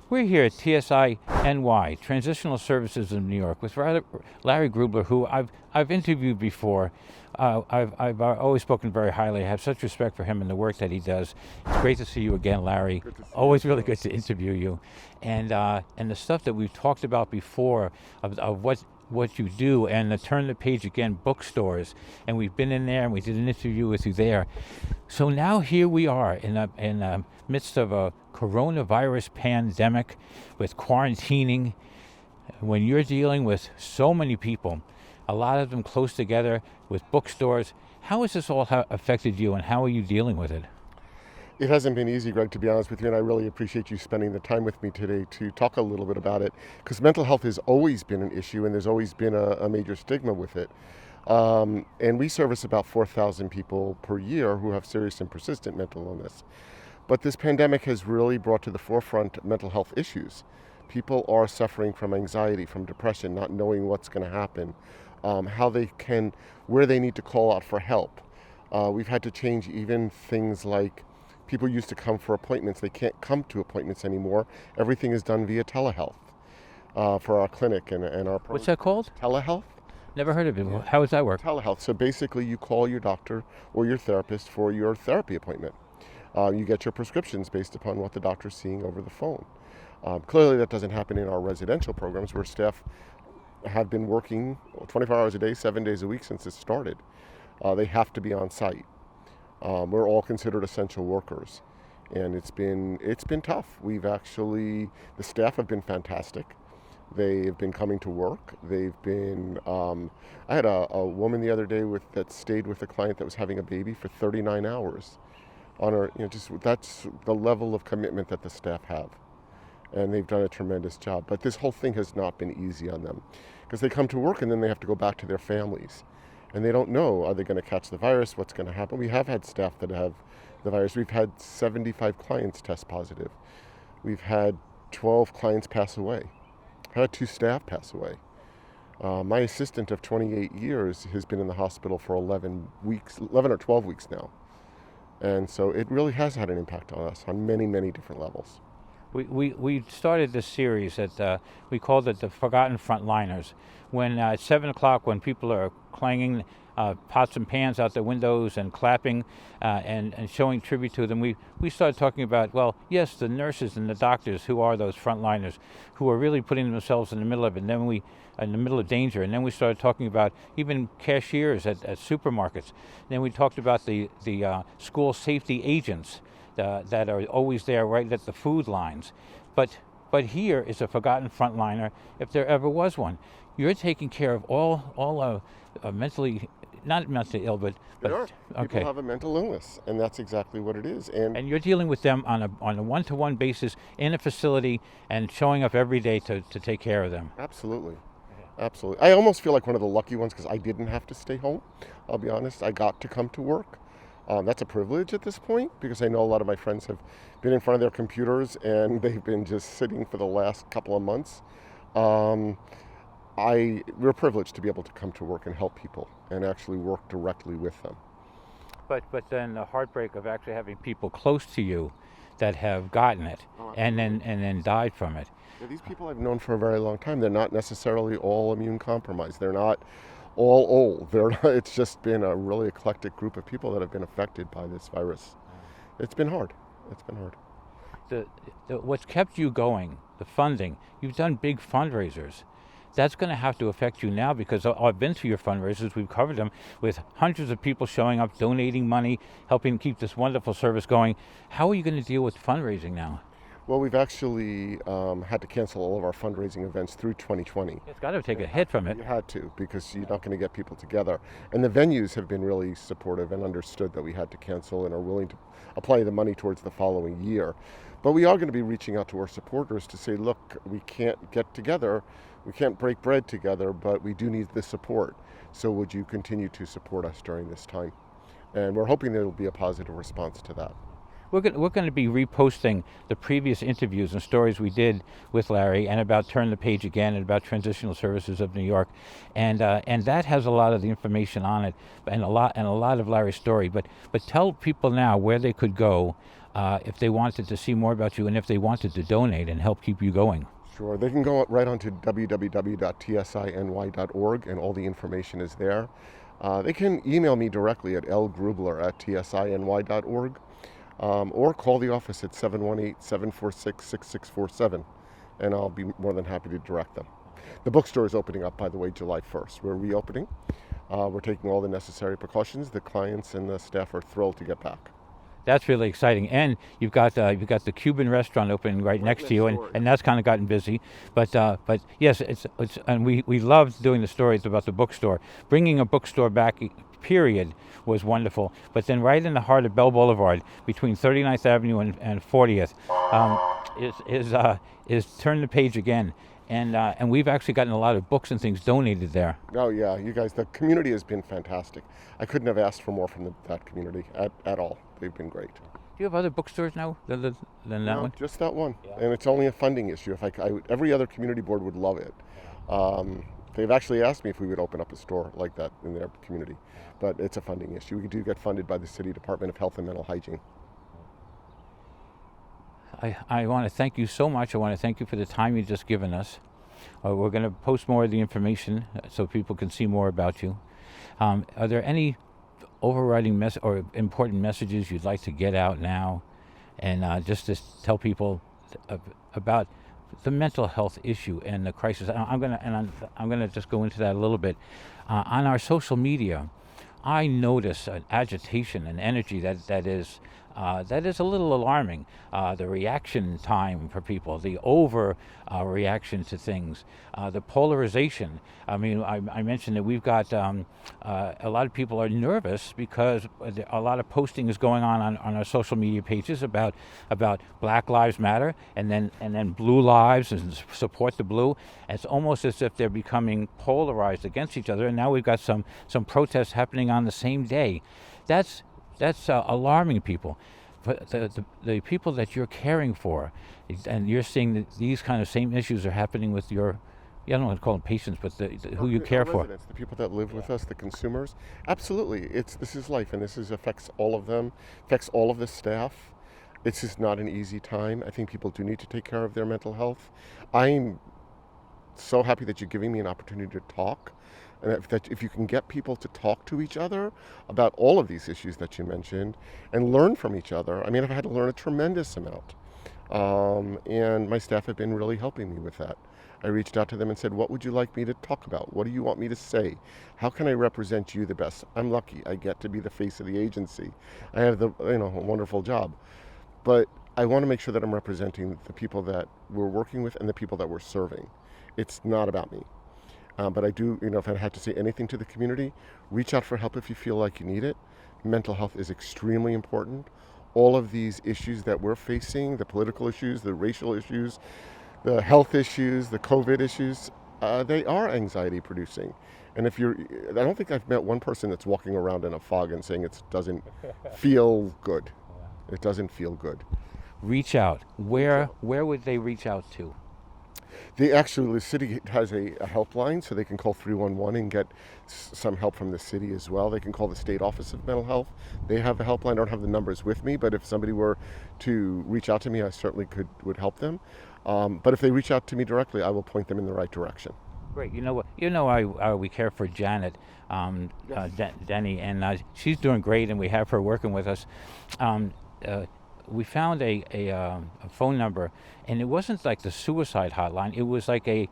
We're here at TSI NY, Transitional Services in New York, with Larry Grubler, who I've interviewed before. I've always spoken very highly. I have such respect for him and the work that he does. It's great to see you again, Larry. Good to see Always you. really good to interview you. And the stuff that we've talked about before of what you do, and the Turn the Page Again bookstores, and we've been in there and we did an interview with you there. So now here we are in the midst of a coronavirus pandemic with quarantining. When you're dealing with so many people, a lot of them close together with bookstores, how has this all affected you, and how are you dealing with it? It hasn't been easy, Greg, to be honest with you, and I really appreciate you spending the time with me today to talk a little bit about it, because mental health has always been an issue, and there's always been a major stigma with it. And we service about 4,000 people per year who have serious and persistent mental illness. But this pandemic has really brought to the forefront mental health issues. People are suffering from anxiety, from depression, not knowing what's going to happen, where they need to call out for help. We've had to change even things like people used to come for appointments. They can't come to appointments anymore. Everything is done via telehealth for our clinic and our program. What's that called? Telehealth? Never heard of it. Yeah. How does that work? Telehealth. So basically you call your doctor or your therapist for your therapy appointment. You get your prescriptions based upon what the doctor's seeing over the phone. Clearly that doesn't happen in our residential programs, where staff have been working 24 hours a day, 7 days a week since it started. They have to be on site. We're all considered essential workers, and it's been tough. The staff have been fantastic. They've been coming to work. I had a woman the other day that stayed with a client that was having a baby for 39 hours. That's the level of commitment that the staff have, and they've done a tremendous job. But this whole thing has not been easy on them, because they come to work and then they have to go back to their families, and they don't know, are they going to catch the virus? What's going to happen? We have had staff that have the virus. We've had 75 clients test positive. We've had 12 clients pass away. I had 2 staff pass away. My assistant of 28 years has been in the hospital for 11 or 12 weeks now. And so it really has had an impact on us on many, many different levels. We started this series that we called it the Forgotten Frontliners. When at 7 o'clock, when people are clanging pots and pans out the windows and clapping and showing tribute to them, we started talking about, well, yes, the nurses and the doctors who are those frontliners, who are really putting themselves in the middle of it, and then in the middle of danger. And then we started talking about even cashiers at supermarkets. Then we talked about the school safety agents that are always there right at the food lines. But here is a forgotten frontliner, if there ever was one. You're taking care of all not mentally ill, but okay. People have a mental illness, and that's exactly what it is. And you're dealing with them on a one-to-one basis in a facility and showing up every day to take care of them. Absolutely. Absolutely. I almost feel like one of the lucky ones, because I didn't have to stay home. I'll be honest. I got to come to work. That's a privilege at this point, because I know a lot of my friends have been in front of their computers and they've been just sitting for the last couple of months. We're privileged to be able to come to work and help people and actually work directly with them. But then the heartbreak of actually having people close to you that have gotten it and then died from it. Yeah, these people I've known for a very long time. They're not necessarily all immune compromised. They're not all old. It's just been a really eclectic group of people that have been affected by this virus. It's been hard. What's kept you going, the funding, you've done big fundraisers. That's going to have to affect you now, because I've been to your fundraisers. We've covered them with hundreds of people showing up, donating money, helping keep this wonderful service going. How are you going to deal with fundraising now? Well, we've actually had to cancel all of our fundraising events through 2020. It's got to take a hit from it. You had to, because you're not going to get people together. And the venues have been really supportive and understood that we had to cancel and are willing to apply the money towards the following year. But we are going to be reaching out to our supporters to say, look, we can't get together, we can't break bread together, but we do need the support. So would you continue to support us during this time? And we're hoping there will be a positive response to that. We're going to be reposting the previous interviews and stories we did with Larry, and about Turn the Page Again, and about Transitional Services of New York, and that has a lot of the information on it, and a lot of Larry's story. But tell people now where they could go if they wanted to see more about you and if they wanted to donate and help keep you going? Sure. They can go right onto www.tsiny.org, and all the information is there. They can email me directly at lgrubler@tsiny.org, or call the office at 718-746-6647, and I'll be more than happy to direct them. The bookstore is opening up, by the way, July 1st. We're reopening. We're taking all the necessary precautions. The clients and the staff are thrilled to get back. That's really exciting, and you've got the Cuban restaurant opening right next to you, and that's kind of gotten busy. But yes, it's and we loved doing the stories about the bookstore. Bringing a bookstore back, period, was wonderful. But then right in the heart of Bell Boulevard, between 39th Avenue and 40th, is Turn the Page Again. And we've actually gotten a lot of books and things donated there. Oh yeah, you guys, the community has been fantastic. I couldn't have asked for more from that community at all. They've been great. Do you have other bookstores now than that one? Just that one, Yeah. and it's only a funding issue. If every other community board would love it. They've actually asked me if we would open up a store like that in their community, but it's a funding issue. We do get funded by the City Department of Health and Mental Hygiene. I want to thank you so much. I want to thank you for the time you've just given us. We're going to post more of the information so people can see more about you. Are there any overriding or important messages you'd like to get out now, and just to tell people about the mental health issue and the crisis? I'm gonna just go into that a little bit. On our social media, I notice an agitation and energy that is a little alarming. The reaction time for people, the reaction to things, the polarization. I mean, I mentioned that we've got a lot of people are nervous because a lot of posting is going on our social media pages about Black Lives Matter and then Blue Lives and support the blue. It's almost as if they're becoming polarized against each other. And now we've got some protests happening on the same day. That's alarming people. But the people that you're caring for, and you're seeing that these kind of same issues are happening with your, I don't want to call them patients, but who you care for. Residents, the people that live with us, the consumers. Absolutely, this is life, and affects all of them, affects all of the staff. It's just not an easy time. I think people do need to take care of their mental health. I'm so happy that you're giving me an opportunity to talk. And if you can get people to talk to each other about all of these issues that you mentioned and learn from each other. I mean, I've had to learn a tremendous amount. And my staff have been really helping me with that. I reached out to them and said, what would you like me to talk about? What do you want me to say? How can I represent you the best? I'm lucky. I get to be the face of the agency. I have a wonderful job. But I want to make sure that I'm representing the people that we're working with and the people that we're serving. It's not about me. But I do, if I had to say anything to the community, reach out for help if you feel like you need it. Mental health is extremely important. All of these issues that we're facing, the political issues, the racial issues, the health issues, the COVID issues, they are anxiety producing. And I don't think I've met one person that's walking around in a fog and saying it doesn't feel good. It doesn't feel good. Reach out. Where would they reach out to? The city has a helpline, so they can call 311 and get some help from the city as well. They can call the State Office of Mental Health. They have a helpline. I don't have the numbers with me, but if somebody were to reach out to me, I certainly would help them. But if they reach out to me directly, I will point them in the right direction. Great. You know what? We care for Janet, Yes. Denny, and she's doing great, and we have her working with us. We found a phone number, and it wasn't like the suicide hotline. It was like a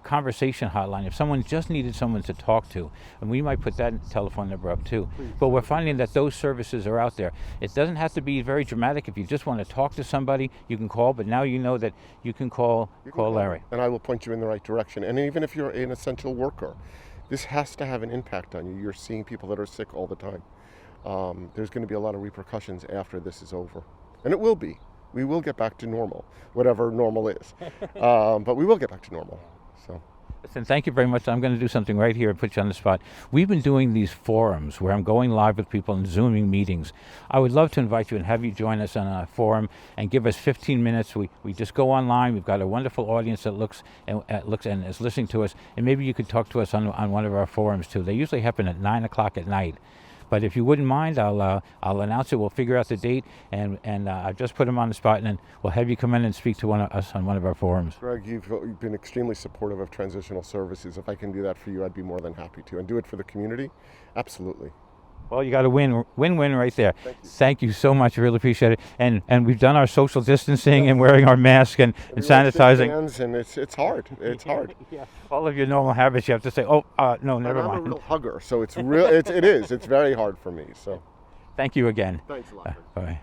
conversation hotline. If someone just needed someone to talk to, and we might put that telephone number up too. Please. But we're finding that those services are out there. It doesn't have to be very dramatic. If you just want to talk to somebody, you can call. But now you know that you can call Larry. And I will point you in the right direction. And even if you're an essential worker, this has to have an impact on you. You're seeing people that are sick all the time. There's going to be a lot of repercussions after this is over. And it will be. We will get back to normal, whatever normal is. But we will get back to normal. So. Listen, thank you very much. I'm going to do something right here and put you on the spot. We've been doing these forums where I'm going live with people and Zooming meetings. I would love to invite you and have you join us on a forum and give us 15 minutes. We just go online. We've got a wonderful audience that looks and is listening to us. And maybe you could talk to us on one of our forums too. They usually happen at 9 o'clock at night. But if you wouldn't mind, I'll announce it. We'll figure out the date, and I've just put him on the spot, and then we'll have you come in and speak to us on one of our forums. Greg, you've been extremely supportive of transitional services. If I can do that for you, I'd be more than happy to. And do it for the community? Absolutely. Well, you got a win-win right there. Thank you. Thank you so much. I really appreciate it. And we've done our social distancing and wearing our mask and sanitizing. Hands, and it's hard. It's hard. Yeah. All of your normal habits, you have to say, no, never mind. I'm a real hugger, so it's real. It is. It's very hard for me. So. Thank you again. Thanks a lot. Bye.